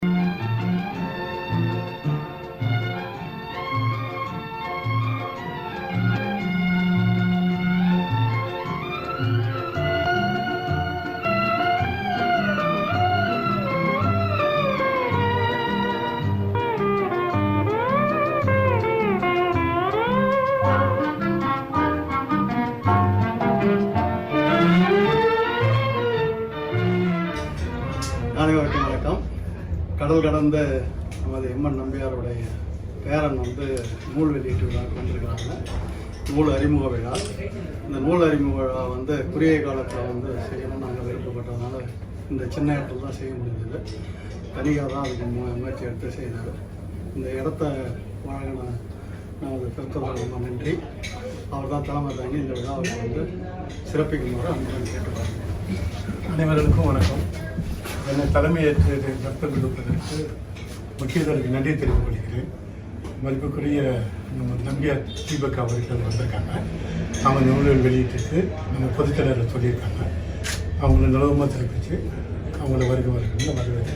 அனைவருக்கும் வணக்கம். கடல் கடந்த நமது நம்பியாருடைய பேரன் நூல் வெளியீட்டு விழாவுக்கு வந்திருக்கிறாங்க. நூல் அறிமுக விழா. இந்த நூல் அறிமுக விழா குறுகிய காலத்தில் செய்யணும்னு நாங்கள் விருப்பப்பட்டதுனால இந்த சின்ன இடத்துல தான் செய்ய முடிஞ்சது. தனியாக தான் அதுக்கு முயற்சி எடுத்து செய்தார். இந்த இடத்த வழங்கின நமது பெருத்தவர்கள் ரொம்ப நன்றி. அவர் தான் தலைமை தாங்கி இந்த விழாவை சிறப்பிக்குமாறு அன்புடன் கேட்டுக்கொள்கிறேன். அனைவருக்கும் வணக்கம். என்னை தலைமையேற்று நற்பெயர் கொடுப்பதற்கு முக்கியதற்கு நன்றி தெரிவித்துக் கொள்கிறேன். மதிப்புக்குரிய நம்ம நம்பியார் தீபக் அவர்கள் வந்திருக்காங்க. அவங்க நூல்கள் வெளியிட்டு நம்ம பொதுச்செயலர் சொல்லியிருக்காங்க. அவங்கள நிலவமாக தெரிவித்து அவங்கள வருகிறவர்கள் வரவேற்று.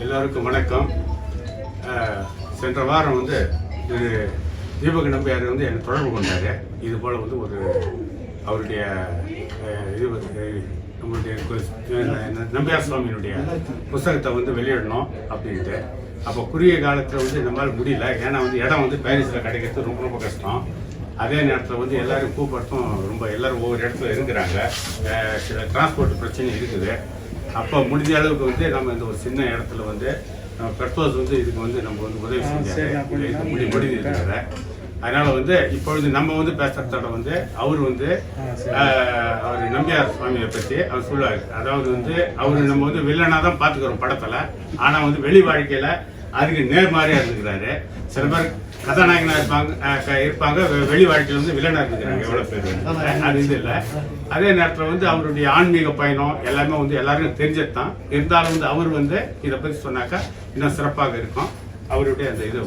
எல்லாருக்கும் வணக்கம். சென்ற வாரம் தீபக் நம்பியார் என்னை தொடர்பு கொண்டார். இது போல் ஒரு அவருடைய நம்மளுடைய நம்பியார் சுவாமியினுடைய புத்தகத்தை வெளியிடணும் அப்படின்ட்டு. அப்போ குறுகிய காலத்தில் நம்மளால் முடியல. ஏன்னா இடம் பாரிஸில் கிடைக்கிறது ரொம்ப ரொம்ப கஷ்டம். அதே நேரத்தில் எல்லாரும் கூப்பிடுறதும் ரொம்ப எல்லோரும் ஒவ்வொரு இடத்துல இருக்கிறாங்க. சில டிரான்ஸ்போர்ட் பிரச்சனை இருக்குது. அப்போ முடிஞ்ச அளவுக்கு நம்ம இந்த ஒரு சின்ன இடத்துல நம்ம பெட்ரோல்ஸ் இதுக்கு நம்ம உதவி செஞ்சாங்க. முடிஞ்சிருக்காங்க. அதனால் இப்பொழுது நம்ம பேசுகிறதோட அவர் அவர் நம்பியார் சுவாமியை பற்றி அவர் சொல்லுவார். அதாவது அவர் நம்ம வில்லனாக தான் பார்த்துக்கிறோம் படத்தில். ஆனால் வெளி வாழ்க்கையில் அதுக்கு நேர்மாறியாக இருந்துக்கிறாரு. சில பேர் கதாநாயகனாக இருப்பாங்க, வெளி வாழ்க்கையில் வில்லனாக இருந்துக்கிறாங்க. எவ்வளோ பேர் அது இல்லை. அதே நேரத்தில் அவருடைய ஆன்மீக பயணம் எல்லாமே எல்லாருக்கும் தெரிஞ்சது தான். இருந்தாலும் அவர் இதை பற்றி சொன்னாக்கா இன்னும் சிறப்பாக இருக்கும். அவருடைய அந்த இதை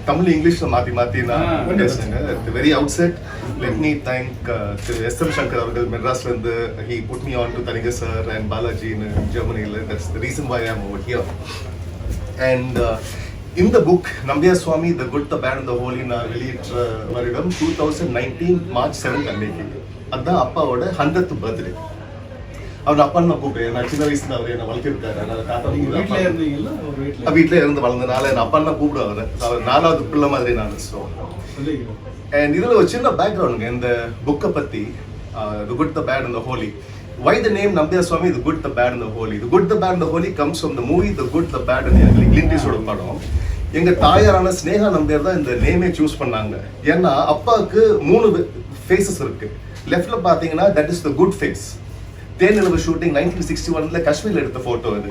Tamil English மாத்தி நான் பேசுறேங்க. At the very outset, let me thank S.M. Shankar அவர்கள் மெட்ராஸ்ல இருந்து. He put me on to Taniga sir and Balaji in Germany. That's the reason why I am over here. And in the book Nambiyar Swami, The Good, The Bad and The Holy நான் வெளியிட்ட வருடம் 2019 March 7th அன்னைக்கு. அதான் அப்பாவோட 100th birthday. அவர் அப்பா நான் கூப்பிட்டேன். நான் சின்ன வயசுல அவர் என்ன வளர்த்திருக்காரு. வீட்டில் இருந்து வளர்ந்தனால என் அப்பா தான் கூப்பிடுவாரு. அவர் 4வது பிள்ளை மாதிரி நான். அண்ட் இதில் ஒரு சின்ன பேக்ரவுண்டுங்க இந்த புக்கை பற்றி. The Good, The Bad and The Holy. Why the name Nambiyar Swami, The Good, The Bad and The Holy? The Good, The Bad and The Holy comes from the movie The Good, The Bad and The Clint Eastwood படம். எங்கள் தாயாரான ஸ்னேகா நம்பியார் தான் இந்த நேமே choose பண்ணாங்க. ஏன்னா அப்பாவுக்கு 3 faces இருக்கு. லெஃப்ட்ல பார்த்தீங்கன்னா that is the good face. தேனிலவு ஷூட்டிங் 1961 காஷ்மீர்ல எடுத்த போட்டோ அது.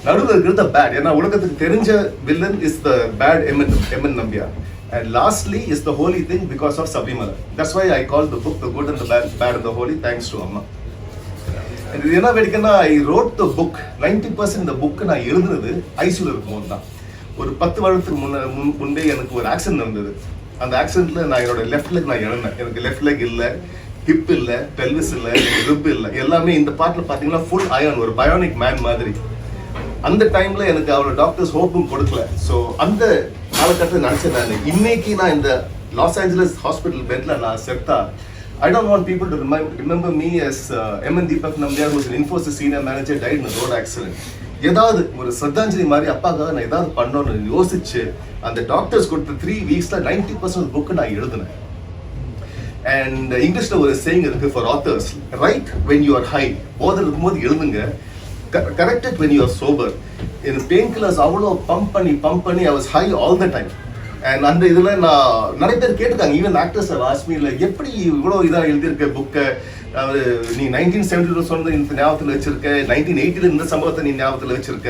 நடுவில் இருக்கிறது பேட். ஏன்னா உலகத்துக்கு தெரிஞ்ச villain is the bad M N Nambiar. And lastly is the holy thing because of Sabrimala. That's why I call the book The Good and the Bad and the Holy, thanks to Amma. And இது என்ன வேடிக்கைன்னா I wrote the book 90% இந்த book நான் எழுதுனது ஐசியூல இருக்கும்போது தான். ஒரு 10 வருடத்துக்கு முன்னே எனக்கு ஒரு ஆக்சிடென்ட் நடந்தது. அந்த ஆக்சிடென்ட்ல நான் என்னோட லெஃப்ட் லெக் நான் இழந்தேன். எனக்கு லெஃப்ட் லெக் இல்லை, ஹிப் இல்லை, பெல்விஸ் இல்லை, ரிப் இல்லை. எல்லாமே இந்த பாட்டில் பார்த்தீங்கன்னா ஃபுல் அயர்ன், ஒரு பயோனிக் மேன் மாதிரி. அந்த டைமில் எனக்கு அவரோட டாக்டர்ஸ் ஹோப்பும் கொடுக்கல. ஸோ அந்த காலகட்டத்தில் நினச்சேன் நான் இன்னைக்கு நான் இந்த லாஸ் ஏஞ்சலஸ் ஹாஸ்பிட்டல் பெட்டில் நான் செத்தா I don't want people to remember me as M.N. Deepak Nambiyar, who is an Infosys senior manager, died in a road accident. ஏதாவது ஒரு சிரத்தாஞ்சலி மாதிரி அப்பாக்காக நான் ஏதாவது பண்ணணும்னு யோசிச்சு அந்த டாக்டர்ஸ் கொடுத்த 3 வீக்ஸ்ல 90% புக்கு நான் எழுதினேன். அண்ட் இங்கிலீஷ்ல ஒரு சேயிங் இருக்கு for authors, right when you are high. போதில் இருக்கும்போது எழுதுங்க, corrected when you are sober. இந்த பெயின் கில்லர்ஸ் அவ்வளோ பம்ப் பண்ணி I was high all the time. And அந்த இதில் நான் நிறைய பேர் கேட்டிருக்காங்க, ஈவன் ஆக்டர்ஸ் வாஸ்மியில் எப்படி இவ்வளோ இதாக எழுதியிருக்க புக்கை, நீ 1972 சொன்னது இந்த ஞாபகத்தில் வச்சிருக்க, 1980 இந்த சம்பவத்தை நீ ஞாபகத்தில் வச்சிருக்க.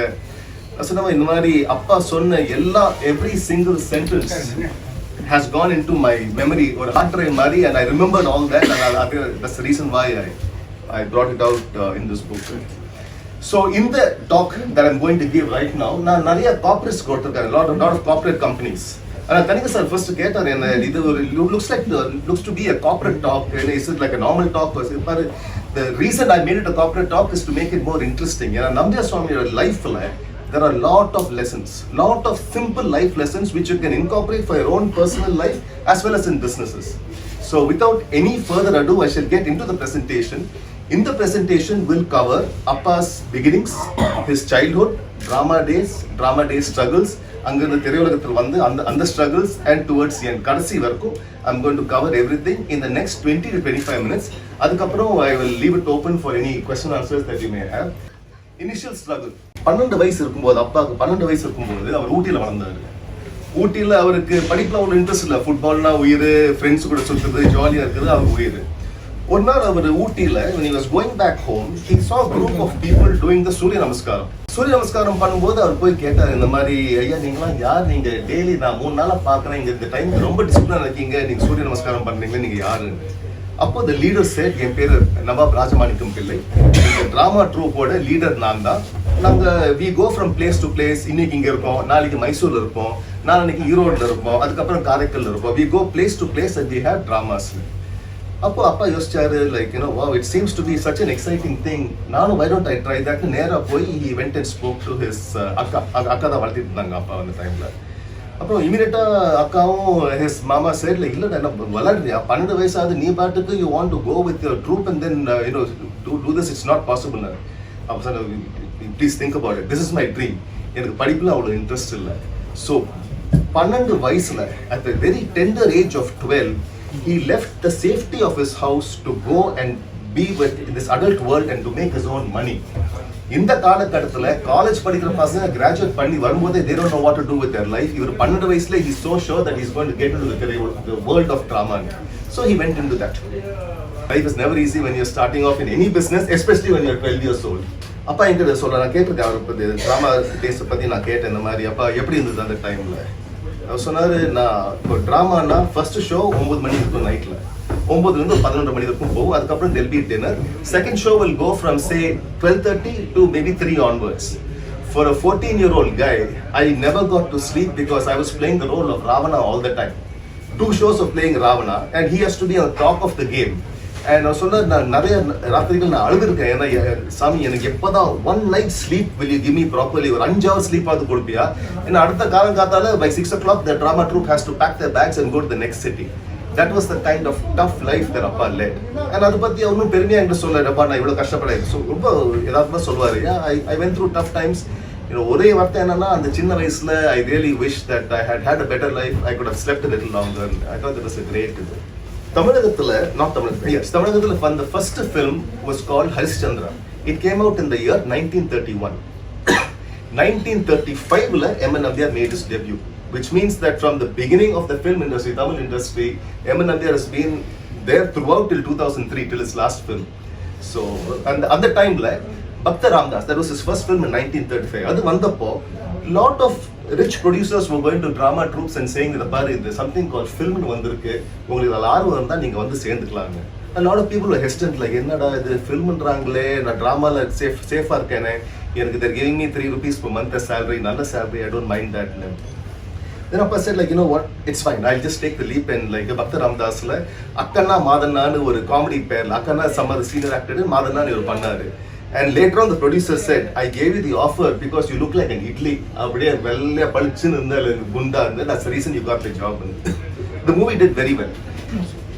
சொன்ன இந்த மாதிரி அப்பா சொன்ன every single sentence has gone into my memory, or hard drive mari, and I remembered all that, and that's the reason why I brought it out in this book. So in the talk that I'm going to give right now, na nariya corporates got a lot of corporate companies. Kanika sir first கேட்டார் என்ன இது ஒரு looks to be a corporate talk and is it like a normal talk or but the reason I made it a corporate talk is to make it more interesting. ஏன்னா நம்பியார் சுவாமியோட லைஃப்ல there are lot of lessons, lot of simple life lessons which you can incorporate for your own personal life as well as in businesses. So without any further ado, I shall get into the presentation. In the presentation will cover Appa's beginnings, his childhood, drama days struggles, அங்கிருந்து திரையுலகத்தில் வந்து அந்த struggles and towards the end கடைசி வரைக்கும் I'm going to cover everything in the next 20 to 25 minutes. அதுக்கப்புறம் I will leave it open for any question answers that you may have. Initial struggle. 12 வயசு இருக்கும்போது அப்பாவுக்கு 12 வயசு இருக்கும்போது அவர் ஊட்டியில் வளர்ந்தாரு. ஊட்டியில் அவருக்கு படிப்பில் அவ்வளோ இன்ட்ரெஸ்ட் இல்லை. ஃபுட்பால்னா உயிர், ஃப்ரெண்ட்ஸ் கூட சுற்றுறது, ஜாலியாக இருக்கிறது அவர் உயிர். ஒரு நாள் அவர் ஊட்டியில் when he was going back home, he saw a group of people doing the சூரிய நமஸ்காரம். சூரிய நமஸ்காரம் பண்ணும்போது அவர் போய் கேட்டார், இந்த மாதிரி ஐயா நீங்களாம் யார், நீங்கள் டெய்லி நான் 3 நாளாக பார்க்குறேன், இங்கே இந்த டைம் ரொம்ப டிசிப்ளினாக இருக்கீங்க, நீங்கள் சூரிய நமஸ்காரம் பண்ணுறீங்களே, நீங்கள் யாருன்னு. அப்போ the leader said, என் பேர் நவாப் ராஜமாணிக்கம் பிள்ளை, இந்த ட்ராமா ட்ரூப்போட லீடர் நான் தான். நாங்கள் we go from place to place. இன்னைக்கு இங்கே இருப்போம், நாளைக்கு மைசூரில் இருப்போம், நாளைக்கு ஈரோடில் இருப்போம், அதுக்கப்புறம் காரைக்கல்ல இருப்போம். we go place to place and we have dramas. அப்போ அப்பா யோசிச்சாரு, like wow, it seems to be such an exciting thing. நானும் why don't I try that? நேராக போய் he went and spoke to his அக்கா தான் வளர்த்திட்டு இருந்தாங்க அப்பா அந்த டைமில். அப்புறம் இமீடியட்டாக அக்காவும் his மாமா said, like இல்லைடா என்ன வளர்றியா, 12 வயசாவது நீ பாட்டுக்கு you want to go with your troop and then do this, it's not possible. அப்போ sir please think about it, this is my dream. எனக்கு படிப்பில் அவ்வளோ இன்ட்ரெஸ்ட் இல்லை. ஸோ 12 வயசில் at the very tender age of 12, he left the safety of his house to go and be with this adult world and to make his own money. இந்த காலகட்டத்தில் college படிக்கிற பசங்க graduate பண்ணி வரும்போதே they don't know what to do with their life. இவர் 12 வயசுல he is so sure that he is going to get into the world of drama. So he went into that. Life is never easy when you are starting off in any business, especially when you are 12 years old. அப்பா என்கிட்ட சொல்கிறேன், நான் கேட்டிருக்கேன் அவர் பற்றி drama டேஸை பற்றி நான் கேட்டேன். இந்த மாதிரி அப்பா எப்படி இருந்தது அந்த டைமில்? அவர் சொன்னார், நான் இப்போ ட்ராமானா ஃபர்ஸ்ட் ஷோ 9 மணி இருக்கும் நைட்டில், 9லேருந்து 11 மணி வரைக்கும் போகும். அதுக்கப்புறம் there'll be dinner. Second show will go from say 12:30 to maybe 3 onwards. For a 14-year-old guy, I never got to sleep because I was playing the role of Ravana all the time. 2 shows of playing Ravana and he has to be on top of the game. And நான் சொன்ன நான் நிறைய ராத்திரிகள் நான் அழுதுருக்கேன். ஏன்னா சாமி எனக்கு எப்போதான் 1 night sleep will you give me properly, ஒரு 5 hours sleep ஆகுது கொடுப்பியா? ஏன்னா அடுத்த காலம் காத்தால by 6 o'clock the drama troupe has to pack their bags and go to the next city. That was the kind of tough life that அப்பா led. And அதை பற்றி அவனும் பெருமையாக என்கிட்ட சொல்லப்பா நான் இவ்வளோ கஷ்டப்படேன். ஸோ ரொம்ப எதார்த்தமாக சொல்லுவார், I went through tough times. ஒரே வார்த்தை என்னன்னா, அந்த சின்ன வயசில் I really wish that I had a better life. I could have slept a little longer. I thought that was a great இது. தமிழகத்தில் the first film was called Harishchandra. It came out in the year 1931. 1935 M.N. Nambiyar made his debut, which means that from the beginning of the film industry, Tamil industry, M.N. Nambiyar has been there throughout till 2003, till his last film. So and at the time Bhakta Ramdas, that was his first film in 1935. அது வந்தப்போ lot of rich producers were going to drama troops and saying இந்த பாரு இது something called film வந்திருக்கு, உங்களுக்கு அதில் ஆர்வம் இருந்தால் நீங்கள் வந்து சேர்ந்துக்கலாங்க. A lot of people were hesitant, like என்னடா இது ஃபில்ம்ன்றாங்களே, நான் ட்ராமாவில் சேஃபாக இருக்கேனே, எனக்கு they're giving me 3 rupees per month as salary, நல்ல salary, I don't mind that. Then Appa said, like, you know what, it's fine, I'll just take the leap. And like Bhakta Ramdasல அக்கண்ணா மாதண்ணான்னு ஒரு comedy பேரில் அக்கண்ணா some other senior actor மாதண்ணான்னு ஒரு பண்ணாரு. And later on the producer said, I gave you the offer because you look like an idli. அப்படியே வெள்ளையா பளிச்சுன்னு இருந்தால் குண்டா இருந்தால், that's the reason you got the job. The movie did very well.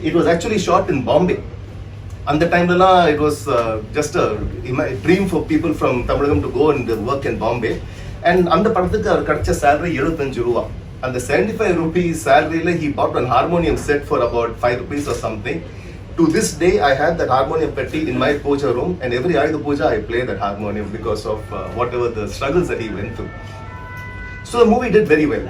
It was actually shot in Bombay. At the time it was just a dream for people from Tamilagam to go and work in Bombay. And அந்த படத்துக்கு அவர் கிடைச்ச salary 75 ரூபா. And the 75 rupees salary he bought a harmonium set for about 5 rupees or something. To this day, I had that harmonium petti in my puja room, and every Ayudha Puja I play that harmonium because of whatever the struggles that he went through. So the movie did very well.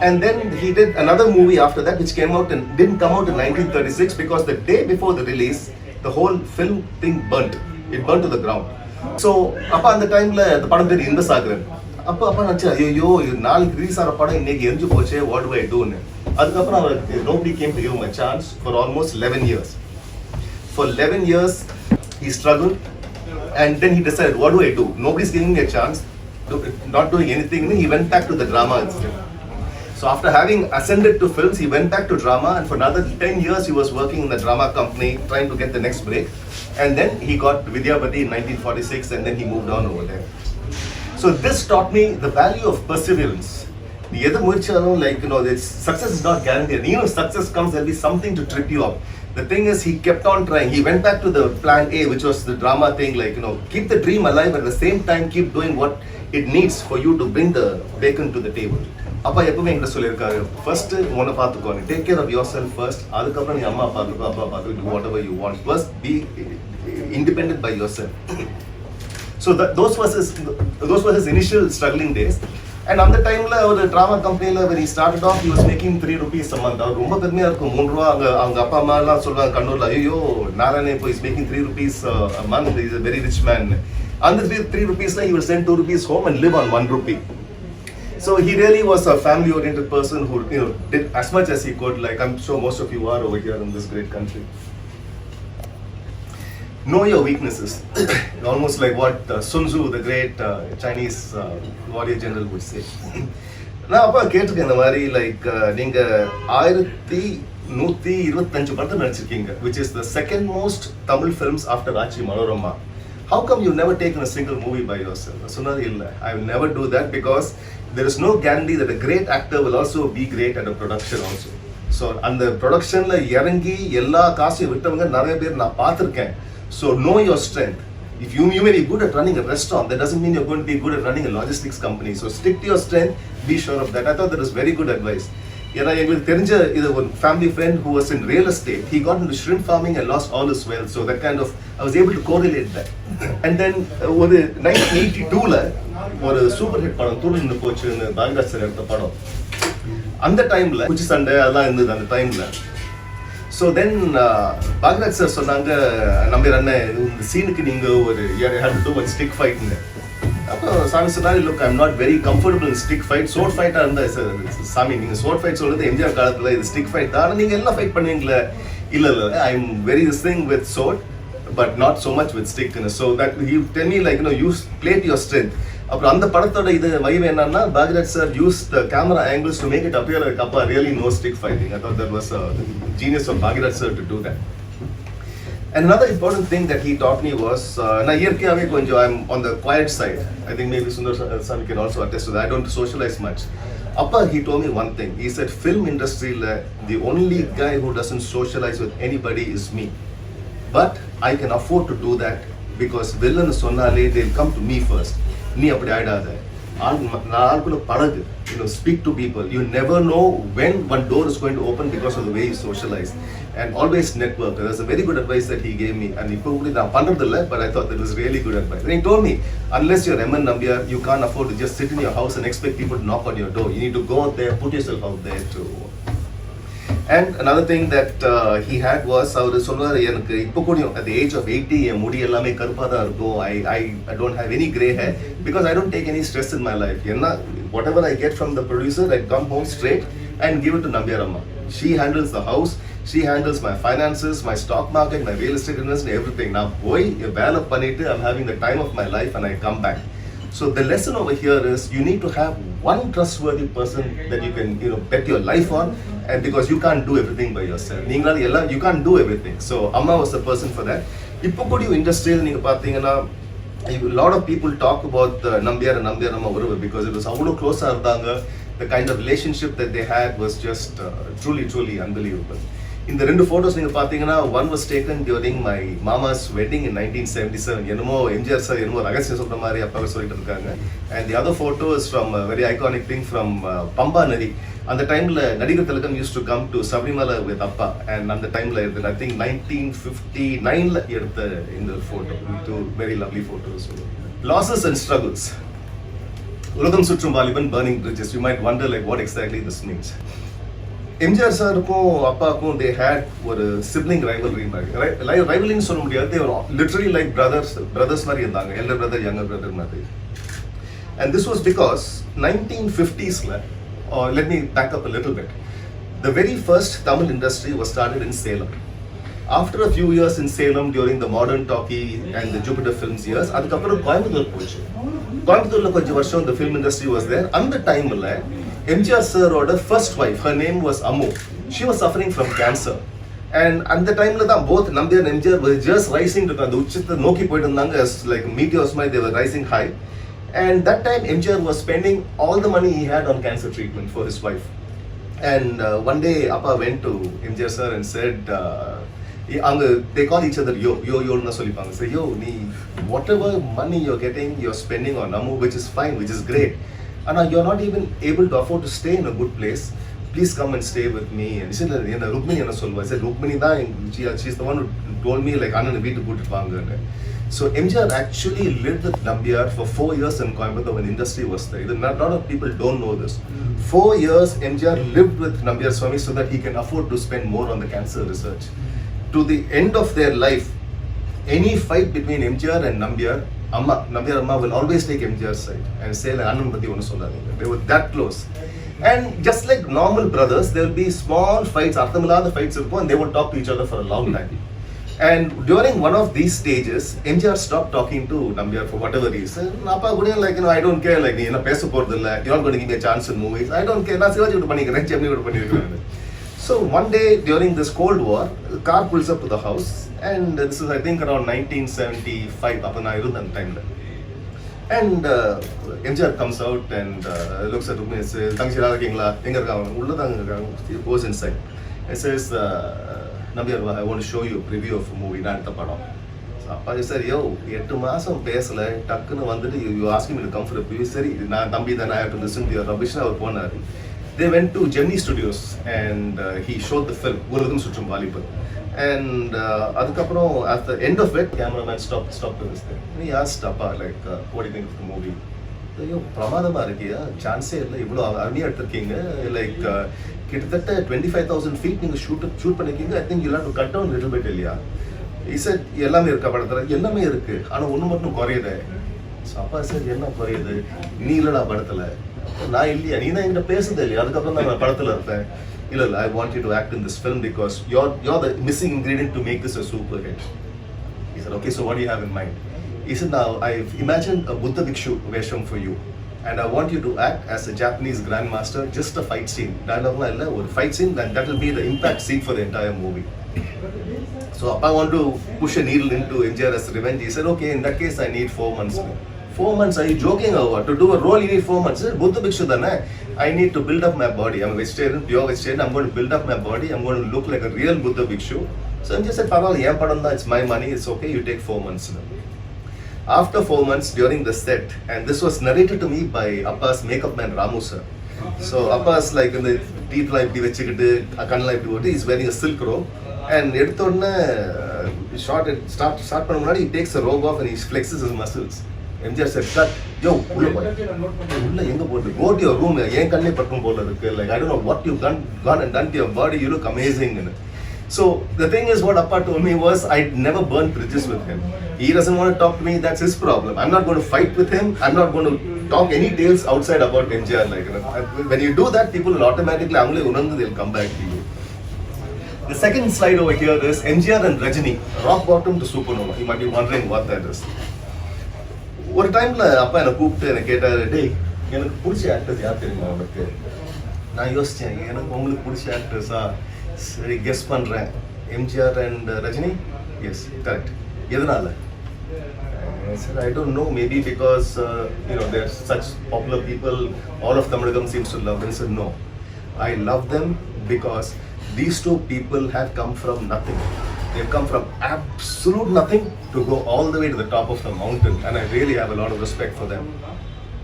And then he did another movie after that which didn't come out in 1936 because the day before the release, the whole film thing burnt. It burnt to the ground. So, appa அந்த டைம்ல the படம் பேர் இந்த சாகரன். அப்பா நினச்சா ஐயோ நாளைக்கு release ஆகிற படம் இன்னைக்கு எரிஞ்சு போச்சே, what do I do? அதுக்கப்புறம் அவருக்கு nobody came to give him a chance for almost 11 years. For 11 years, he struggled, and then he decided, what do I do? Nobody's giving me a chance, not doing anything. He went back to the drama instead. So after having ascended to films, he went back to drama, and for another 10 years he was working in the drama company trying to get the next break. And then he got Vidyapati in 1946, and then he moved on over there. So this taught me the value of perseverance. The other like, this success is not guaranteed. Even if success comes, there'll be something to trip you up. The thing is, he kept on trying. He went back to the plan A, which was the drama thing, like, keep the dream alive, at the same time keep doing what it needs for you to bring the bacon to the table. அப்பா எப்பவுமே என்கிட்ட சொல்லியிருக்காரு, first உன்னை பார்த்துக்கோங்க, take care of yourself first, அதுக்கப்புறம் நீ அம்மா பார்த்துக்கோ, அப்பா பார்த்துக்கோ, do whatever you want, first be independent by yourself. So those were his initial struggling days. And on the time ஒரு drama company when he started off, he was making 3 rupees a month. அவர் ரொம்ப பெருமையா இருக்கும், 3 ரூபா. அவங்க அப்பா அம்மா எல்லாம் சொல்லுவாங்க கண்ணூர்ல, ஐயோ நாராயணன் இப்போ is making 3 rupees a month, he is a very rich man. அந்த 3 rupees he will send 2 rupees home and live on 1 rupee. So he really was a family oriented person who did as much as he could, like I'm sure most of you are over here in this great country. Know your weaknesses. Almost like what Sun Tzu, the great Chinese warrior general, would say. நான் அப்பா கேட்டிருக்கேன் இந்த மாதிரி, like நீங்க 1125 படத்தை நடிச்சிருக்கீங்க, which is the second most Tamil films after Rachi Manorama. How come you've never taken a single movie by yourself? சொன்னாரு, இல்ல, I will never do that because there is no guarantee that a great actor will also be great at a production also. So அந்த ப்ரொடக்ஷன்ல இறங்கி எல்லா காசையும் விட்டவங்க நிறைய பேர் நான் பார்த்திருக்கேன். So know your strength. If you may be good at running a restaurant, that doesn't mean you're going to be good at running a logistics company. So stick to your strength, be sure of that. I thought that was very good advice. ஏன்னா எங்களுக்கு தெரிஞ்ச இது ஒரு family friend who was in real estate. He got into shrimp farming and lost all his wealth. So that kind of, I was able to correlate that. And then ஒரு 1982ல ஒரு super hit படம் தூள் நின்று போச்சுன்னு Bhagyaraj sir எடுத்த படம். அந்த டைம்ல குச்சி சண்டை அதெல்லாம் இருந்தது அந்த டைம்ல. ஸோ தென் பாக்யராஜ் சார் சொன்னாங்க, நம்பியார் அண்ணன் இந்த சீனுக்கு நீங்க ஒரு ஸ்டிக் ஃபைட்னு. அப்போ சாமி சொன்னாரு, look, I am not very comfortable in stick fight. Sword ஃபைட்டாக இருந்தால் சாமி நீங்கள் சோட் ஃபைட் சொல்றது எம்ஜிஆர் காலத்தில் இது ஸ்டிக் ஃபைட் தான், ஆனால் நீங்கள் எல்லாம் ஃபைட் பண்ணுவீங்களே. இல்லை I am very this thing with sword but not so much with stick. So that he tell me like, you play to your strength. அப்புறம் அந்த படத்தோட இது வைவ் என்னன்னா, Bhagyaraj sir used the camera angles to make it appear like appa really no stick fighting. I thought that was a genius of Bagraj sir to do that. And another important thing that he taught me was, na iyarkiyave konjam I'm on the quiet side. I think maybe Sundar sir can also attest to that. I don't socialize much. Appa, he told me one thing. He said, film industry the only guy who doesn't socialize with anybody is me. But I can afford to do that because villain sonnale they'll come to me first. Nee apdi aidada. Naalkula padagu. Speak to people. You never know when one door is going to open because of the way you socialize. And always network. That's a very good advice that he gave me. And probably na pandradilla, but I thought that was really good advice. And he told me, unless you're M.N. Nambiyar, you can't afford to just sit in your house and expect people to knock on your door. You need to go out there, put yourself out there too. And another thing that he had was, அவர் சொல்வார், எனக்கு இப்போ கூட at the age of 80 என் முடி எல்லாமே கருப்பாக தான் இருக்கும். I don't have any grey hair because I don't take any stress in my life. ஏன்னா whatever I get from the producer, I come home straight and give it to Nambiyar Amma. She handles the house, she handles my finances, my stock market, my real estate investment, everything. நான் போய் வேலை பண்ணிட்டு I'm having the time of my life and I come back. So the lesson over here is you need to have one trustworthy person that you can bet your life on, and because you can't do everything by yourself. You can't do everything. So Amma was the person for that. இப்போ கூட industrial நீங்க பார்த்தீங்கன்னா, a lot of people talk about Nambiyar and Nambiyar Amma உறவு because it was அவ்வளோ க்ளோஸாக இருந்தாங்க. The kind of relationship that they had was just truly unbelievable. இந்த ரெண்டு photos நீங்க பார்த்தீங்கன்னா, one was taken during my mama's wedding in 1977. என்னமோ MGR sir என்னமோ ரகசியம் சொல்ற மாதிரி அப்பாவை சொல்லிட்டு இருக்காங்க. And the other photo is from a very iconic thing from Pamba Nadi. அந்த டைம்ல நடிகர் திலகம் used to come to Sabrimala with அப்பா. And அந்த டைம்ல I think 1959ல எடுத்த இந்த photo. Two very lovely photos. Losses and struggles. உலகம் சுற்றும் வாலிபன், burning bridges. You might wonder like what exactly this means. MGR சாருக்கும் அப்பாவுக்கும் they had ஒரு sibling rivalry மாதிரி. Rivalryன்னு சொல்ல முடியாது. They were literally like brothers மாதிரி இருந்தாங்க. Elder brother, younger brother மாதிரி. And this was because 1950sல, or let me back up a little bit. The very first Tamil industry was started in Salem. After a few years in Salem during the modern talkie and the Jupiter Films years, அதுக்கப்புறம் கோயம்புத்தூர் போச்சு. கோயம்புத்தூர்ல கொஞ்சம் வருஷம் the film industry was there. அந்த டைம்ல MGR sir order first wife, her name was Ammu. She was suffering from cancer. And at the time both Nambiyar and MGR were just rising to the uchitha noki poitu irundanga, as like meteors might, they were rising high. And that time MGR was spending all the money he had on cancer treatment for his wife. And one day Appa went to MGR sir and said, they call each other yo na solipanga. Say, yo, whatever money you're getting, you're spending on Ammu, which is fine, which is great. And you're not even able to afford to stay in a good place. Please come and stay with me. And he said, Rukmini enna solva. I said, Rukmini da, she's the one who told me like Anna veetu koottittu vaanga. So MGR actually lived with Nambiyar for 4 years in Coimbatore when industry was there. A lot of people don't know this. 4 years MGR lived with Nambiyar Swami so that he can afford to spend more on the cancer research. To the end of their life, any fight between MGR and Nambiyar Amma will always take MGR's side and say like Annan patti onu solladinga. They were that close. And just like normal brothers, there will be small fights, arthamilada fights irukkum, and they would talk to each other for a long time. And during one of these stages, MGR stopped talking to Nambiyar for whatever reason. Appa kuda like, I don't care, like nee enna pesa poradilla, you're not going to give me a chance in movies. I don't care, na Sivaji kuda panikren, Gemini kuda panirukken. So one day during this Cold War, a car pulls up to the house, and this is I think around 1975, appa na irundha அந்த டைம்ல. And MGR comes out and looks at Rukmini and says, "Thangi sila irukingla, enga irukanga?" Ulla danga irukanga. He goes inside and says, Nambiyar, I want to show you a preview of a movie, நான் எடுத்த படம். So அப்பா said, yo, 8 மாசம் பேசல, டக்குன்னு வந்துட்டு you asking me to come for a preview. சரி, நான் தம்பி தான், I have to listen to your rubbish. அவர் போனாரு. They went to Gemini Studios and he showed the film, Urudum Sutrum Valipur. And adukaprom at the end of it, cameraman stopped this thing. And he asked Appa like, what do you think of the movie? ஐயோ பிரமாதமா இருக்கியா, சான்ஸே இல்லை, இவ்வளோ அருமையாக எடுத்திருக்கீங்க, like கிட்டத்தட்ட 25,000 feet நீங்கள் ஷூட் பண்ணிருக்கீங்க. I think you have to cut down little bit இல்லையா? He said, எல்லாமே இருக்கா படத்தில்? எல்லாமே இருக்கு, ஆனால் ஒன்று மட்டும் குறையுது. ஸோ அப்பா சார் என்ன குறையுது? நீ இல்லைடா படத்தில். நான் இல்லையா, நீ தான் என்கிட்ட பேசுதே இல்லையா? அதுக்கப்புறம் தான் நான் படத்தில் இருப்பேன். இல்லை இல்லை, I want you to act in this film because you're the missing ingredient to make this a super hit. He said, okay, so what do you have in mind? He said, now I've imagined a Buddha Bhikshu Vesham for you, and I want you to act as a Japanese grandmaster, just a fight scene. Dialogue la illa, or fight scene, and that will be the impact scene for the entire movie. So Appa want to push a needle into MGR as revenge. He said, okay, in that case I need 4 months. 4 months? Are you joking or what? To do a role you need 4 months? Buddha Bhikshu dana. I need to build up my body. I'm a vegetarian, pure vegetarian. I'm going to build up my body. I'm going to look like a real Buddha Bhikshu. So MGR said, Parval, yen padanda, it's my money. It's okay. You take 4 months. After 4 months during the set, and this was narrated to me by Appa's makeup man Ramu sir. So Appa's like in the teeth like vechikittu, kanna like he's wearing a silk robe, and eduthodna start panna munadi he takes a robe off and he flexes his muscles. MGR said, cut, yo, ulla enga podu, go to your room, yen kanne pattum pola irukku, like I don't know what you've gone and done to your body, you look amazing. So the thing is, what Appa told me was, I'd never burn bridges with him. He doesn't want to talk to me, that's his problem. I'm not going to fight with him. I'm not going to talk any tales outside about MGR. Like, when you do that, people will automatically, they'll come back to you. The second slide over here is MGR and Rajini, rock bottom to supernova. You might be wondering what that is. ஒரு டைம்ல அப்பா என்னை கூப்பிட்டு என்னை கேட்டாரு, டேய் எனக்கு பிடிச்ச ஆக்டர்ஸ் யார் தெரியுமா அவனுக்கு? நான் யோசித்தேன், எனக்கு உங்களுக்கு பிடிச்ச ஆக்டர்ஸா? சரி, கெஸ் பண்ணுறேன், MGR and Rajini? Yes, correct. எதனால? I said, I don't know, maybe because they're such popular people, all of Tamilagam seems to love them. I said, no, I love them because these two people have come from nothing. They've come from absolute nothing to go all the way to the top of the mountain, and I really have a lot of respect for them.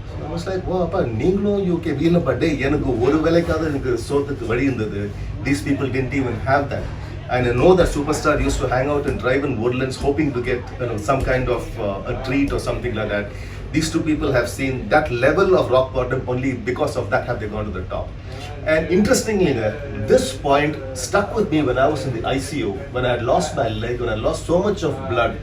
So I was like, wow, appa, neengalo you came here, but day enakku oru velaikada enakku sothukku vadi irundhathu. These people didn't even have that. And I know that superstar used to hang out and drive in woodlands hoping to get some kind of a treat or something like that. These two people have seen that level of rock bottom, only because of that have they gone to the top. And interestingly, this point stuck with me when I was in the ICU, when I had lost my leg, when I lost so much of blood.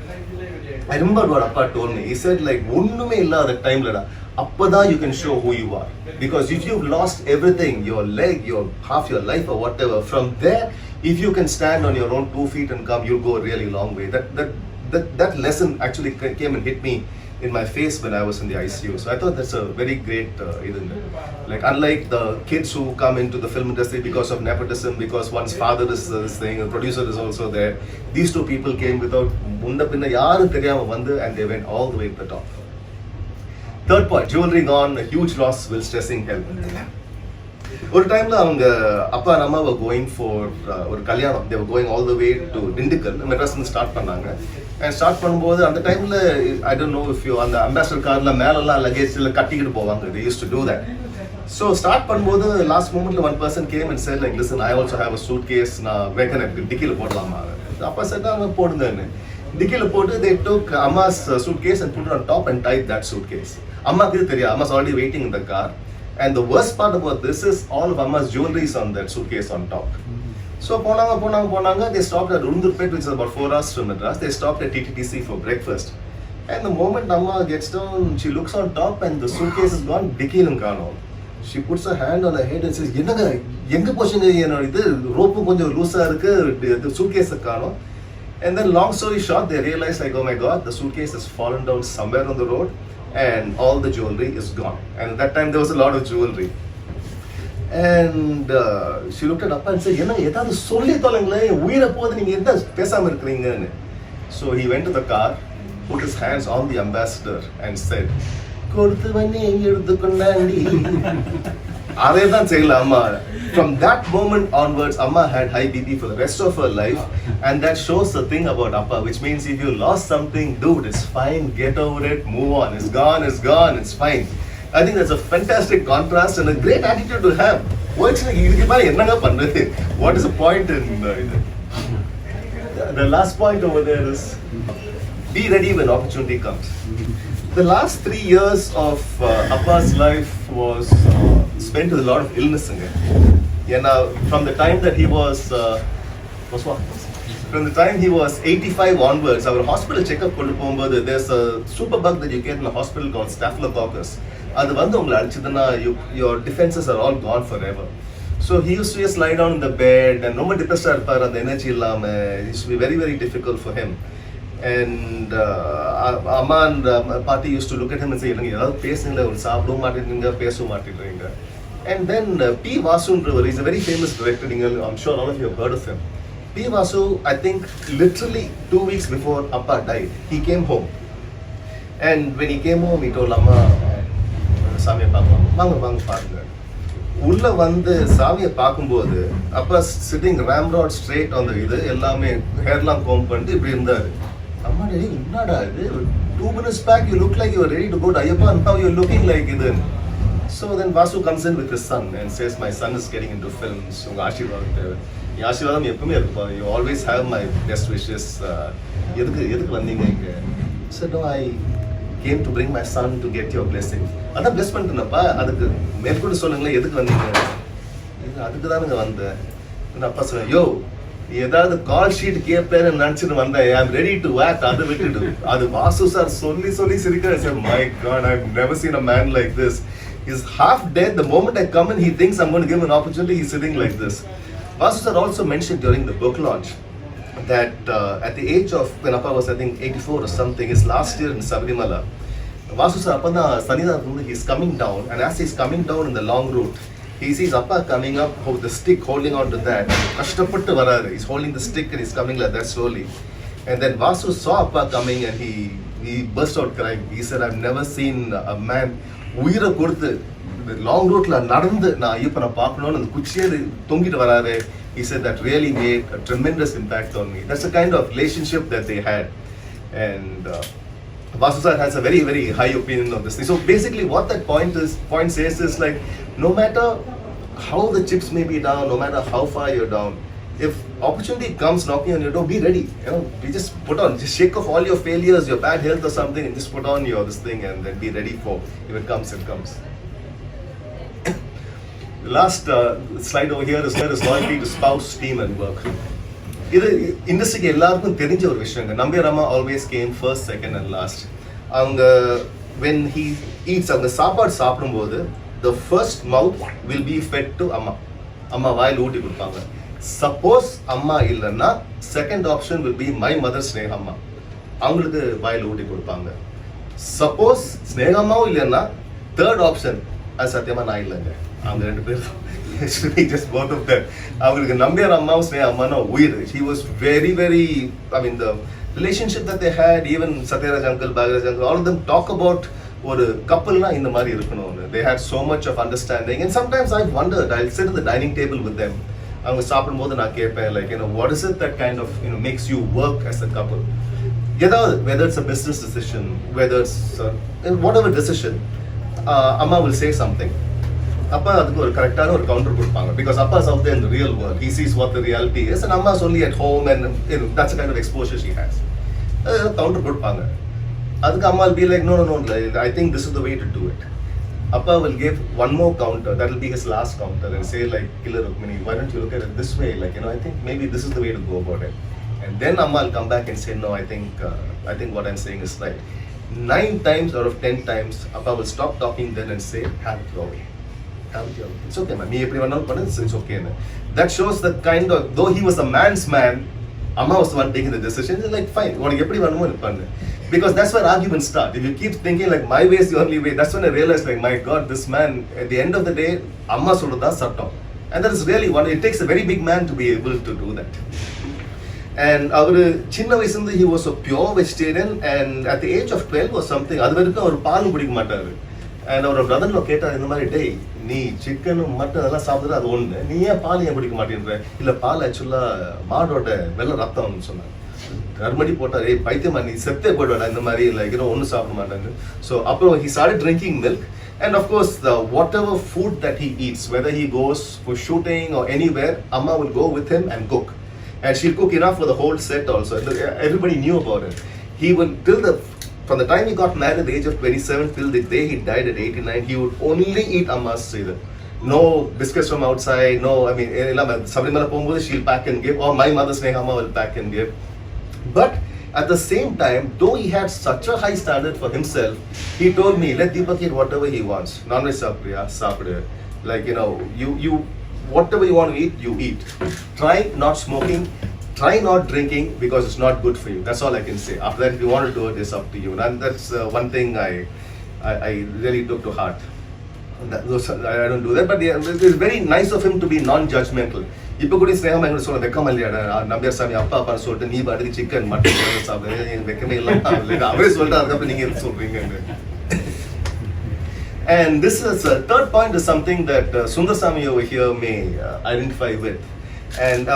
I remember what Appa told me. He said, like, onnume illa that time lada, appada you can show who you are. Because if you've lost everything, your leg, your half your life or whatever, from there, if you can stand on your own 2 feet and come, you'll go a really long way. That lesson actually came and hit me in my face when I was in the ICU. So I thought that's a very great like unlike the kids who come into the film industry because of nepotism, because one's father is this thing, the producer is also there. These two people came without munda pinna yaru theriyama vandu, and they went all the way to the top. Third point, jewelry gone, a huge loss while stressing health. ஒரு டைம்ல அவங்க அப்பா அம்மா were going for ஒரு கல்யாணம். They were going all the way to Dindigul, மெட்ராஸ்ல start பண்ணாங்க. And start பண்ணும்போது அந்த டைம்ல I don't know if you அந்த அம்பாசிடர் கார்ல மேலலாம் லக்கேஜ்ல கட்டிக்கிட்டு போவாங்க. They used to do that. So start பண்ணும்போது last மொமெண்ட்ல one person came and said like, listen, I also have a suitcase, நான் வேகன் எனக்கு டிக்கில போடலாமா? அப்பா சொன்னாங்க போடுங்கன்னு. டிக்கில போட்டு they took அம்மா's suitcase and put it on top and tied that suitcase. அம்மாக்கு தெரியும், அம்மா's already waiting in the car. And the worst part about this is all of Amma's jewelry is on that suitcase on top. So ponanga, they stopped at Undurpet, which is about 4 hours from Madras. They stopped at TTTC for breakfast. And the moment Amma gets down, she looks on top and the suitcase is gone, dikkilum kaanum. She puts her hand on her head and says, enga pochunga eno idu rope konjam loose ah irukku, the suitcase kaanum. And then long story short, they realized like, oh my god, the suitcase has fallen down somewhere on the road. And all the jewelry is gone. And at that time there was a lot of jewelry. And she looked at Appa and said, "Yenna edavadhu solli tholangla, uyira podhu neenga enna pesama irukringa." So he went to the car, put his hands on the ambassador and said, "Koduthu vanni eduthukonandi." Adhaan seiyala amma. From that moment onwards, Amma had high BP for the rest of her life, and that shows the thing about Appa, which means if you lost something, dude, it's fine, get over it, move on, it's gone, it's fine. I think that's a fantastic contrast and a great attitude to have. What is the point in the last point over there is be ready when opportunity comes. The last 3 years of Appa's life was spent with a lot of illness in it. From the time that he was from the time he was 85 onwards, our hospital checkup kondu pogumbodhu, there's a super bug that you get in the hospital called staphylococcus. Adu vandu ungala adichadana, your defenses are all gone forever. So he used to just lie down in the bed and ரொம்ப depressed ah irupar, and energy illama. It used to be very very difficult for him. And Amma and Party used to look at him and say, edavadhu pesningla, or saapidum maatringa, pesu maatringa. And then P. Vasu, he's a very famous director. I'm sure all of you have heard of him. P. Vasu, I think literally 2 weeks before Appa died, he came home. And when he came home, he told Amma, Samiya paaklam, vaanga paarunga. Ulla vandu Samiya paakumbodhu, Appa sitting ramrod straight on the idu, ellame hairlam comb panni ipdi irundharu. Amma, ennada idu, 2 minutes back you looked like you were ready to go to Ayyappa, and now you're looking like idu. So then Vasu comes in with his son and says, my son is getting into films. Unga Ashirvadam theva. Ee Ashirvadam eppume irukku. You always have my best wishes. Edukku vandinga inga? So no, I came to bring my son to get your blessing. Adha bless pannunappa, adukku melkodu solunga edukku vandinga? Adukku dhaan vanda. Appa solla, yo, ஏதாவது call sheet கேட்பேன்னு நினைச்சிட்டு வந்தேன். I am ready to act, அதை விட்டுடு. அது Vasu sir சொல்லி சிரிக்கிறேன். My God, I've never seen a man like this. He's half dead. The moment I come in, he thinks I'm going to give him an opportunity. He's sitting like this. Vasu sir also mentioned during the book launch that at the age of, when Appa was I think 84 or something, his last year in Sabarimala, Vasu sir appa Sanidha, he's coming down, and as he's coming down in the long route, he sees Appa coming up with the stick, holding on to that. Kashtapattu vararu. He's holding the stick and he's coming like that slowly. And then Vasu saw Appa coming and he burst out crying. He said, I've never seen a man உயிரை கொடுத்து long ரூட்ல நடந்து நான் ஐயப்பனை பார்க்கணும்னு அந்த குச்சியே தொங்கிட்டு வராரு. He said that really made a tremendous impact on me. That's the kind of relationship that they had. And Vasu sir has a very very high opinion of this thing. So basically what that point says is like, no matter how the chips may be down, no matter how far you're down, if opportunity comes knocking on your door, be ready. You just just shake off all your failures, your bad health or something, and just put on your this thing and then be ready for if it comes, it comes. The last slide over here is loyalty to spouse, team and work. இது இண்டஸ்ட்ரிக்கு எல்லாருக்கும் தெரிஞ்ச ஒரு விஷயங்க. நம்பியார் அம்மா always came first, second and last. அவங்க when he eats, அவங்க சாப்பாடு சாப்பிடும்போது the first mouth will be fed to அம்மா வாயில் ஊட்டி கொடுப்பாங்க. Suppose அம்மா இல்லைன்னா second option will be my mother Snehamma. அவங்களுக்கு வாயில் ஊட்டி கொடுப்பாங்க. சப்போஸ் ஸ்னேகம்மாவும் இல்லைன்னா தேர்ட் ஆப்ஷன் அது சத்தியமாக நான் இல்லைங்க. அவங்க 2 பேரும் just both of them. அவங்களுக்கு நம்பியார் அம்மாவும் ஸ்னேகா அம்மானா உயிர். She was very very, I mean the relationship that they had, even Satyaraj uncle, Bhagaraj uncle, all of them talk about ஒரு கப்பல்னா இந்த மாதிரி இருக்கணும்னு. They had so much of understanding, and sometimes I've wondered, I'll sit at the dining table with them, அவங்க சாப்பிடும்போது நான் கேட்பேன், like, you know, what is it that kind of, you know, makes you work as a couple? ஏதாவது, whether it's a business decision, whether it's whatever decision, அம்மா will say something. அப்பா அதுக்கு ஒரு கரெக்டான ஒரு கவுண்டர் கொடுப்பாங்க, because அப்பா is out there in the real world, he sees what the reality is, and amma is only at home, and you know, that's the kind of exposure she has. Counter கொடுப்பாங்க. அதுக்கு அம்மா will be like, no, I think this is the way to do it. Appa will give one more counter, that will be his last counter, and say like, Killer Rukmini, why don't you look at it this way, like, you know, I think maybe this is the way to go about it. And then Amma will come back and say, no, I think what I'm saying is right. 9 times out of 10 times, Appa will stop talking then and say, have it your way. It's okay, man. It's okay. That shows that kind of, though he was a man's man, Amma was the one taking the decision. It's like, fine, because that's where arguments start. If you keep thinking like my way is the only way, that's when I realized, like, my God, this man, at the end of the day, Amma solradha sattam. And that is really one, it takes a very big man to be able to do that. And avaru chinna vayasunda he was a pure vegetarian, and at the age of 12 or something, adu varaikum avaru paalu kudikka maataru. And our brother-in-law கேட்டா, இந்த மாதிரி, டேய் நீ சிக்கனும் mutton அதெல்லாம் சாப்பிடுற, அது ஒன்று, நீ ஏன் பால் ஏன் குடிக்க மாட்டேன்ற? இல்லை, பால் ஆக்சுவலாக மாடோட வெள்ளை ரத்தம்னு சொன்னாங்க. கர்மடி போட்டால், ஏய் பைத்தியமா நீ செத்தே போய்டுவாடா, இந்த மாதிரி லைக் ஒன்றும் சாப்பிட மாட்டாங்க. ஸோ அப்புறம் he started drinking milk, and of course whatever food that he eats, whether he goes for shooting or anywhere, Amma will go with him and cook, and she'll cook enough for the whole set also. Everybody knew about it. He will, from the time he got married at the age of 27 till the day he died at 89, he would only eat Amma's either. No biscuits from outside, no, I mean, Sabrimala pogumbodhu she'll pack and give, or my mother Sneha Amma will pack and give. But at the same time, though he had such a high standard for himself, he told me, let Deepak eat whatever he wants. Non-veg saapdu. Like, you know, you whatever you want to eat, you eat. Try not smoking. Try not drinking, because it's not good for you. That's all I can say. After that, if you want to do it, it's up to you. And that's one thing I really took to heart. I don't do that, but it's very nice of him to be non-judgmental. இப்போ கூட ஸ்னேகமா எங்களுக்கு சொல்ல வெக்கம் இல்லையாடா, நம்பியார் சாமி அப்பா அப்பான்னு சொல்லிட்டு நீ பாட்டுக்கு சிக்கன் மட்டன் சாப்பிடுறது வெக்கமே இல்லாம அவரே சொல்லிட்டு அதுக்கப்புறம் நீங்க எது சொல்றீங்க. And this is third point is something that Sundarsamy over here may identify with. And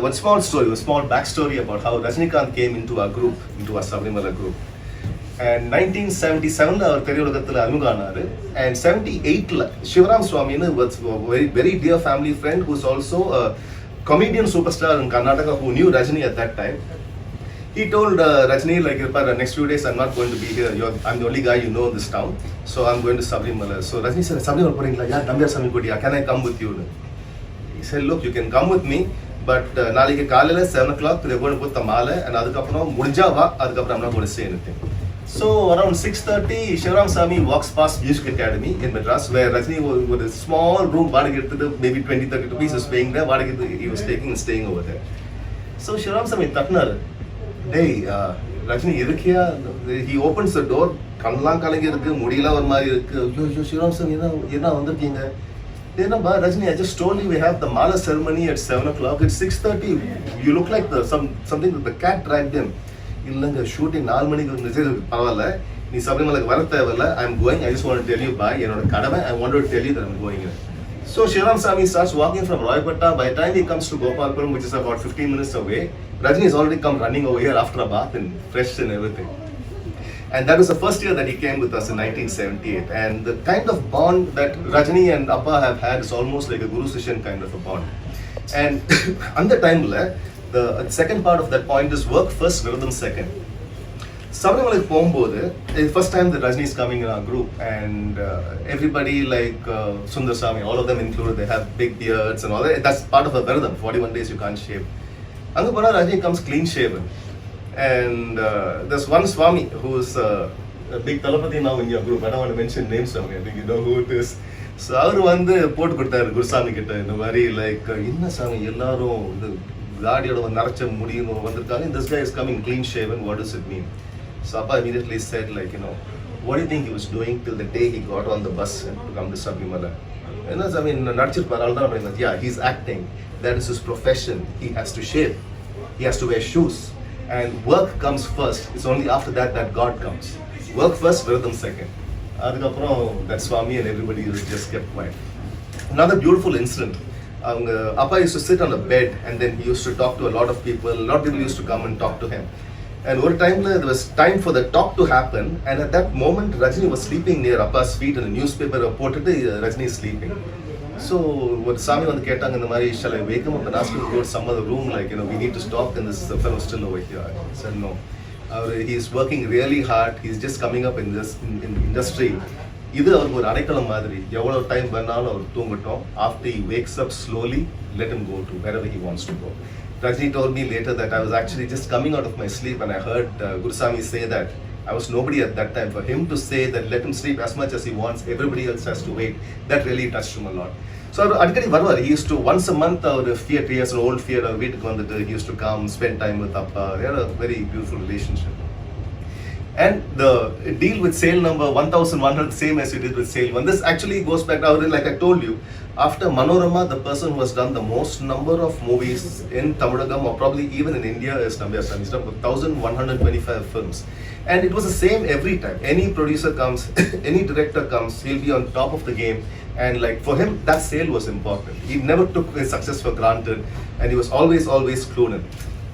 one small story, a small backstory about how Rajinikanth came into our group, into our Sabrimala group. And 1977 our திரையுலகத்தில் அறிமுகமானாரு. And 78 Shivaram Swami was a very very dear family friend, who is also a comedian superstar in Karnataka, who knew Rajini at that time. He told Rajini, like, next few days I'm not going to be here. I'm the only guy you know in this town, so I'm going to Sabrimala. So Rajini said, Sabrimala போறீங்களா? Yeah, Nambiyar Swami கூடியா, can I come with you? He said, look, you can come with me, but நாளைக்கு காலையில 7 o'clock they're going to put the mala, and அதுக்கப்புறம் முடிஞ்சா வா, அதுக்கப்புறம் I'm not going to say anything. So around 6:30, Shivaram Swami walks past Music Academy in Madras, where Rajini was with a small room, maybe 20-30 rupees was paying there, he was taking and staying over there. So Shivaram Swami தட்டினாரு, டேய் ரஜினி இருக்கியா? He opens the door, கண்ணெல்லாம் கலங்கி இருக்கு, முடியெல்லாம் ஒரு மாதிரி இருக்கு. ஐயோ Shivaram Swami என்ன வந்திருக்கீங்க? Denaba Rajini, I just told you we have the mala ceremony at 7 o'clock. It's 6:30. You look like something that the cat dragged in. இல்லங்க ஷூட்டிங் 4 மணிக்கு இருந்துச்சு, பரவாயில்ல, நீ சபரிமலைக்கு வர தேவையில்ல, I'm going, I just want to tell you bye, என்னோட கடமை, I want to tell you that I'm going. So Shivaram Swami starts walking from Roypatta. By the time he comes to Gopalpuram, which is about 15 minutes away, Rajini has already come running over here after a bath and fresh and everything. And that was the first year that he came with us in 1978. And the kind of bond that Rajini and Appa have had is almost like a Guru Sishan kind of a bond. And on the time, the second part of that point is work first, Viradam second. Sabrimala போகும்போது, the first time that Rajini is coming in our group, and everybody like Sundarsamy, all of them included, they have big beards and all that. That's part of the Viradam. 41 days you can't shave. அங்கே போனால் Rajini comes clean shaven. And there's one Swami who's a big Talapati now in your group. I don't want to mention names, Swami. I think you know who it is. So அவர் வந்து போட்டு கொடுத்தாரு குருசாமி கிட்ட, இந்த மாதிரி like, என்ன சாமி எல்லாரும் இது தாடியோட நரைச்ச முடியும் வந்திருக்காங்க, this guy is coming clean shaven, what does it mean? So Appa immediately said, like, what do you think he was doing till the day he got on the bus to come to Sabrimala? And I mean, yeah, he's acting. That is his profession. He has to shave. He has to wear shoes. And work comes first. It's only after that that God comes. Work first, Viradam second. That Swami and everybody just kept quiet. Another beautiful incident. Appa used to sit on a bed and then he used to talk to a lot of people. A lot of people used to come and talk to him. And over time, there was time for the talk to happen. And at that moment, Rajini was sleeping near Appa's feet and a newspaper reported Rajini is sleeping. So, what Swami on the Ketang and the Mari, shall I wake him up and ask him to go to some other room? Like, we need to talk and this fellow still over here. I said, no. He's working really hard. He's just coming up in this in industry. இது அவருக்கு ஒரு அடைக்கலம் மாதிரி எவ்வளவு time வேணாலும் அவர் தூங்கட்டும் after he wakes up slowly let him go to wherever he wants to go. Rajni told me later that I was actually just coming out of my sleep and I heard Gurusami say that I was nobody at that time. For him to say that let him sleep as much as he wants, everybody else has to wait, that really touched him a lot. So அடிக்கடி வருவார். He used to once a month our Fiat, he has an old Fiat, our வீட்டுக்கு வந்துட்டு he used to come spend time with Appa. They had a very beautiful relationship. And the deal with sale number 1100, same as you did with sale 1. This actually goes back now, like I told you, after Manorama, the person who has done the most number of movies in Tamilagam or probably even in India is Nambiyar. He's done 1125 films. And it was the same every time. Any producer comes, any director comes, he'll be on top of the game. And like for him, that sale was important. He never took his success for granted and he was always clued in.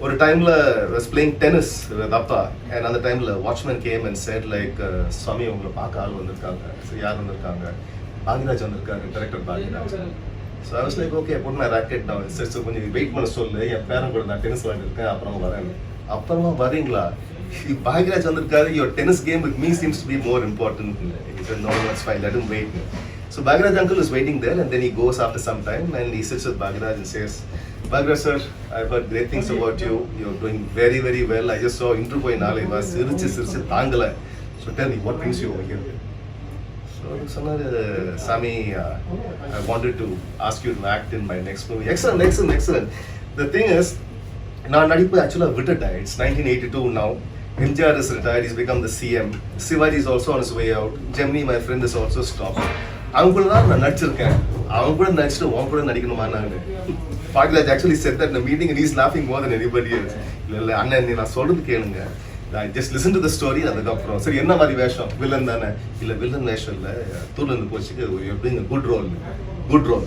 ஒரு டைமில் was playing tennis with Appa and அந்த டைமில் watchman game and said like சுவாமி உங்களை பார்க்க ஆள் வந்திருக்காங்க. So யார் வந்திருக்காங்க? பாகிராஜ் வந்திருக்காங்க, director Bhagyaraj. So I was like okay, put my racket down. சரி ஸோ கொஞ்சம் வெயிட் பண்ண சொல்லு, என் பேரன் கூட நான் டென்னிஸ் விளையாண்டுருக்கேன், அப்புறம் வரேன். அப்புறமா வரீங்களா? பாகிராஜ் வந்திருக்காரு, your tennis game with me seems to be more important. He said no, that's fine, let him wait. So Bhagraj uncle is waiting there and then he goes after some time and he sits with Bhagraj and says, Bhagraj sir, I've heard great things about you. You're doing very, very well. I just saw intro போய் நாளை was சிரிச்சு தாங்கல. So tell me, what brings you over here? So சொன்னாரு, Sami, I wanted to ask you to act in my next movie. Excellent. The thing is, நான் நடிப்பு ஆக்சுவலாக விட்டுட்டேன். It's 1982 now. MJR is retired, he's become the CM. Shivaji is also on his way out. Gemini, my friend, is also stopped. அவங்க கூட தான் நான் நடிச்சிருக்கேன். அவங்க கூட நடிச்சுட்டு உன் கூட நடிக்கணுமா நான்? Bhagraj actually said that in a meeting and he's laughing more than anybody else. இல்லை அண்ணன் நான் சொல்றது கேளுங்க. I just listen to the story அதுக்கப்புறம் சரி என்ன மாதிரி வேஷம்? வில்லன் தானே? இல்லை வில்லன் வேஷம் இல்லை, தூர்லேருந்து போச்சுக்கு you're doing a good role.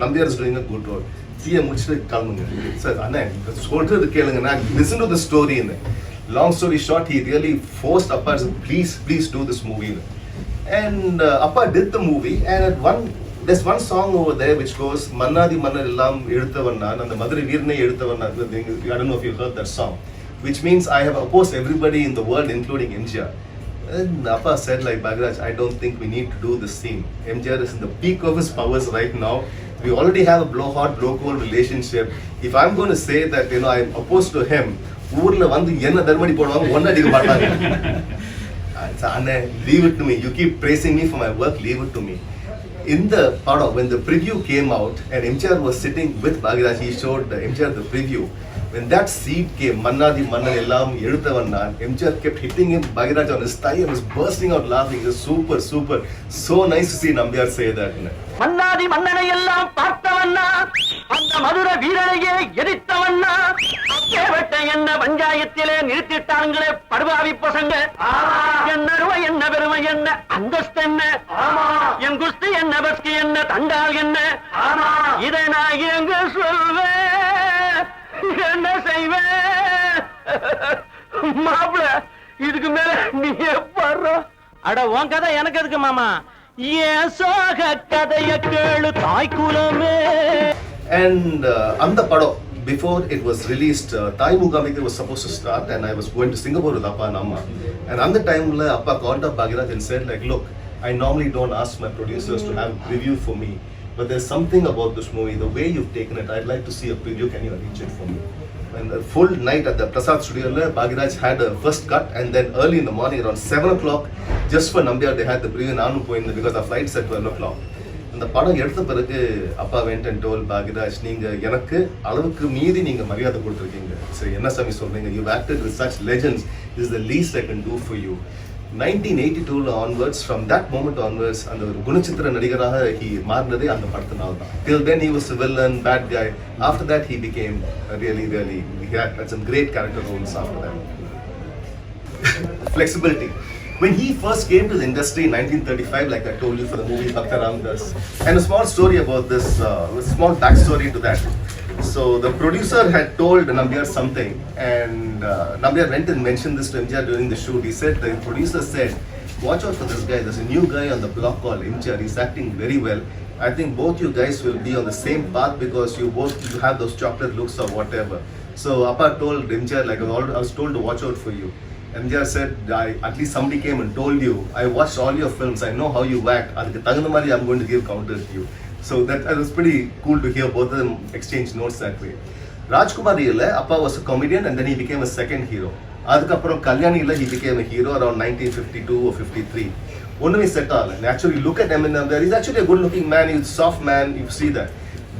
Nambiyar is doing a good role. CA முடிச்சுட்டு கிளம்புங்க. சார் அண்ணன் சொல்றது கேளுங்க, நான் listen to the story. Long story short, he really forced Appa to please do this movie. And Appa did the movie and there's one song over there which goes Mannadi Mannar Illam Eduthavannan and the Madhuri Veerane Eduthavannan. I don't know if you heard that song, which means I have opposed everybody in the world including MJR. And Appa said like, Bhagraj, I don't think we need to do this scene. MJR is in the peak of his powers right now. We already have a blow hot blow cold relationship. If I'm going to say that I'm opposed to him, ஊர்ல வந்து என்ன தர்மடி போடுவாங்க, ஒன்னு அடிக்க மாட்டாங்க. அண்ணே, leave it to me. You keep praising me for my work, leave it to me. In the when the preview came out and MJR was sitting with Bhagraj, he showed MJR the preview. When that seed came, Mannadi Mannan Ellam Eduthavannan, MJR kept hitting him, Bhagraj on his thigh and was bursting out laughing. It was super. So nice to see Nambiyar say that. மன்னாதி மன்னனை எல்லாம் பார்த்தவண்ணா, அந்த மதுர வீரனையே எரித்தவண்ணா, அப்பேவட்ட என்ன பஞ்சாயத்திலே நிறுத்திட்டாங்களே படுபாவி பசங்க. என்ன அருமை என்ன பெருமை என்ன அந்தஸ்து என்ன, என் குஸ்தி என்ன பஸ்கி என்ன தண்டால் என்ன, இதை நான் எங்க சொல்வேன், என்ன செய்வேன்? மாப்பிள இதுக்கு மேல நீ பாரு. அட உன் கதை எனக்கு எதுக்கு மாமா, ஏன் சோக கதைய கேளு தாய் குலமே. And அந்த படம் before it was released, Thai Mugamikar was supposed to start and I was going to Singapore with Appa and Amma. And on the time Appa called up Bhagraj and said like, look, I normally don't ask my producers to have a preview for me, but there's something about this movie, the way you've taken it, I'd like to see a preview, can you arrange it for me? And the full night at the Prasad studio, Bhagraj had a first cut and then early in the morning around 7 o'clock, just for Nambiyar they had the preview in Anu because the flight's at 12 o'clock. இந்த படம் எடுத்த பிறகு அப்பா went and told Bhagyaraj, நீங்கள் எனக்கு அளவுக்கு மீறி நீங்கள் மரியாதை கொடுத்துருக்கீங்க. சரி, என்ன சாமி சொல்கிறீங்க, you acted with such legends, this is the least I can do for you. 1982 onwards, from that moment onwards, அந்த ஒரு குணச்சித்திர நடிகராக he மாறினதே அந்த படத்தினால தான். Till then he was a villain, bad guy. After that he became really he had some great character roles after that. Flexibility. When he first came to the industry in 1935, like I told you for the movie Bhakta Ramdas, and a small story about this, a small backstory to that. So the producer had told Nambiyar something, and Nambiyar went and mentioned this to MGR during the shoot. He said, the producer said, watch out for this guy, there's a new guy on the block called MGR, he's acting very well. I think both you guys will be on the same path because you have those chocolate looks or whatever. So Appa told MGR, like I was told to watch out for you. MGR said, at least somebody came and told you, I watched all your films, I know how you act, adukku thagundha mari I'm going to give counter to you. So that was pretty cool to hear both of them exchange notes that way. Rajkumar illa Appa was a comedian and then he became a second hero. Adukaprom Kalyani illa he became a hero around 1952 or 53. Only set all. Naturally look at him, and he's actually a good looking man, he's a soft man, you see that.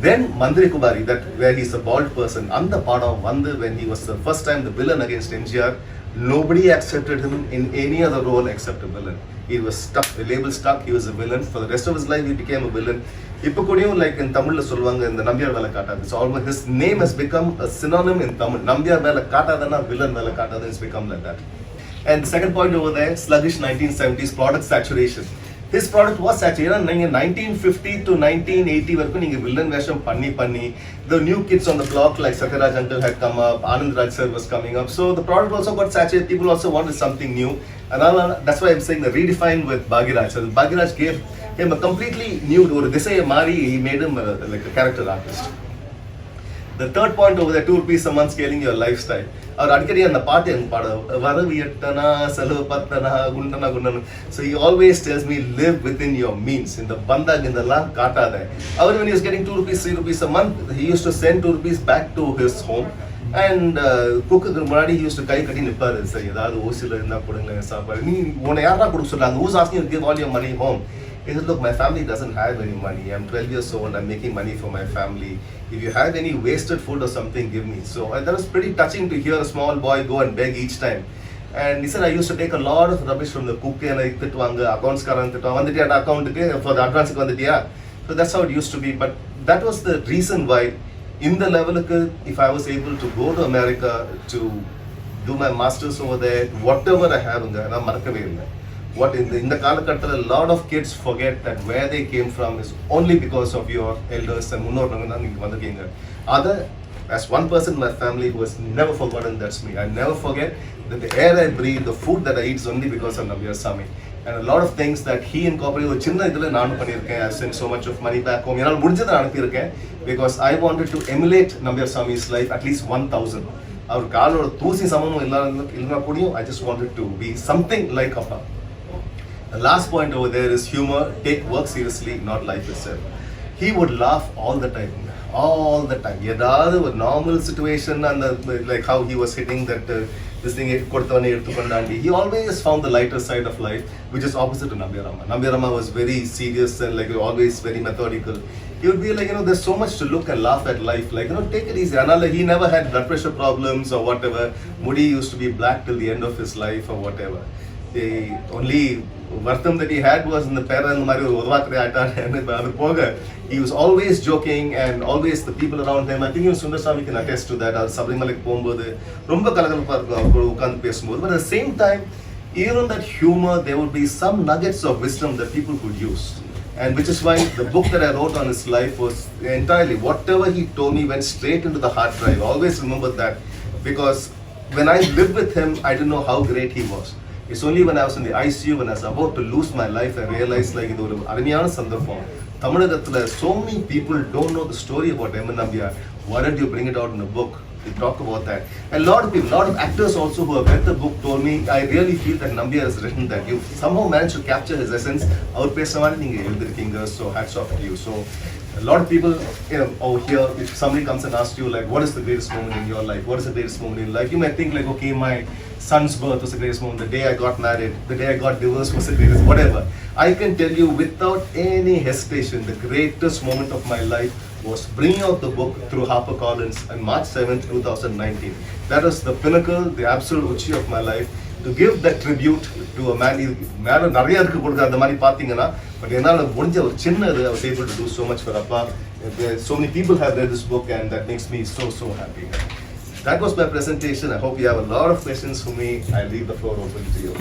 Then Mandri Kubari, that where he's a bald person, and the part of Vandu when he was the first time the villain against MGR, nobody accepted him in any other role except a villain. He was stuck, the label stuck, he was a villain. For the rest of his life he became a villain. Ipo kodiyum like in Tamil la solvanga in the Nambiyar vela kaata, it's almost his name has become a synonym in Tamil. Nambiyar vela kaatadana villain vela kaatadana, it's become like that. And the second point over there, sluggish 1970s product saturation. His product was saturated. 1950 to 1980 வரைக்கும் நீங்க villain வேஷம் பண்ணி the new kids on the block like Satyaraj uncle had come up, Anand Raj sir was coming up, so the product also got saturated. People also wanted something new, and that's why I'm saying the redefine with Bhagiraj. So Bhagiraj gave him a completely new, or Desai Mari, he made him like a character artist. The third point over there, 2 rupees a month scaling your lifestyle. அவர் அடிக்கடி அந்த பாட்டு எனக்கு பாட வரவு எட்டனா செலவு பத்தனா குண்டனா குண்டனா. So he always tells me live within your means. இந்த பந்தாக் இதெல்லாம் காட்டாத. அவர் when he was getting 2 rupees 3 rupees a month, he used to send 2 rupees back to his home, and குக்குக்கு முன்னாடி he used to கை கட்டி நிற்பாரு. சரி, ஏதாவது ஓசியில் இருந்தால் கொடுங்க சாப்பாடு. நீ உன்னை யாரா கொடுக்க சொல்கிறாங்க, who's asking you to give all your money home? He said, look, my family doesn't have any money. I'm 12 years old. I'm making money for my family. If you have any wasted food or something, give me. So that was pretty touching to hear a small boy go and beg each time. And he said, I used to take a lot of rubbish from the cook, and I திட்டுவாங்க, accounts காரங்க திட்டுவாங்க, வந்துட்டியா அக்கௌண்ட்டுக்கு for the advance வந்துட்டியா. So that's how it used to be. But that was the reason why in the level, if I was able to go to America to do my masters over there, whatever I have, நான் மறக்கவே இல்லை. What in the காலகட்டத்தில் a lot of kids forget that where they came from is only because of your elders and முன்னோர்கள் தான் நீங்க வந்திருக்கீங்க. As one person in my family who has never forgotten, that's me. I never forget that the air I breathe, the food that I eat is only because of Nambiyar Swami. And a lot of things that he incorporated, ஒரு சின்ன இதில் நானும் பண்ணியிருக்கேன். I sent so much of money back home. என்னால் முடிஞ்சதை அனுப்பியிருக்கேன் because I wanted to emulate Nambiyar Swami's life at least 1000. அவர் காலோட தூசி சமமும் இல்லைனா கூடயும் I just wanted to be something like Appa. The last point over there is humor. Take work seriously, not life itself. He would laugh all the time. ஏதாவது ஒரு normal situation, and like how he was hitting that this thing கொடுத்தவனே எடுத்துக்கொண்டாண்டி. He always found the lighter side of life, which is opposite to Nambiyar Rama. Nambiyar Rama was very serious and like always very methodical. He would be like, there's so much to look and laugh at life. Like, take it easy. And he never had blood pressure problems or whatever. Mudi used to be black till the end of his life or whatever. The only vartham that he had was in the parent mari urvatri aata. He was always joking, and always the people around him, I think even Sundar Swami can attest to that. Sabarimala போகும்போது ரொம்ப கலகலப்பா இருக்கும் உட்கார்ந்து பேசும்போது. But at the same time, even in that humor, there would be some nuggets of wisdom that people could use. And which is why the book that I wrote on his life was entirely, whatever he told me went straight into the hard drive. I always remember that, because when I lived with him, I didn't know how great he was. It's only when I was in the ICU, when I was about to lose my life, I realized like இது ஒரு அருமையான சந்தர்ப்பம். தமிழகத்துல so many people don't know the story about M. Nambiyar. Why don't you bring it out in a book? We talk about that. And a lot of people, a lot of actors also who have read the book told me, I really feel that Nambiyar has written that. You somehow managed to capture his essence. அவர் பேசுற மாதிரி நீங்க எழுதிருக்கீங்க. So hats off to you. So a lot of people, over here, if somebody comes and asks you like, what is the greatest moment in your life? What is the greatest moment in life? You might think like, okay, my son's birth was the greatest moment. The day I got married, the day I got divorced was the greatest, whatever. I can tell you without any hesitation, the greatest moment of my life was bringing out the book through HarperCollins on March 7th, 2019. That was the pinnacle, the absolute uchi of my life. To give that tribute to a man, மேல நிறைய இருக்கு கொடுக்க அந்த மாதிரி பார்த்தீங்கன்னா, but என்னால் முடிஞ்ச ஒரு சின்னது I was able to do so much for Appa. So many people have read this book and that makes me so happy. That was my presentation. I hope you have a lot of questions for me. I leave the floor open to you.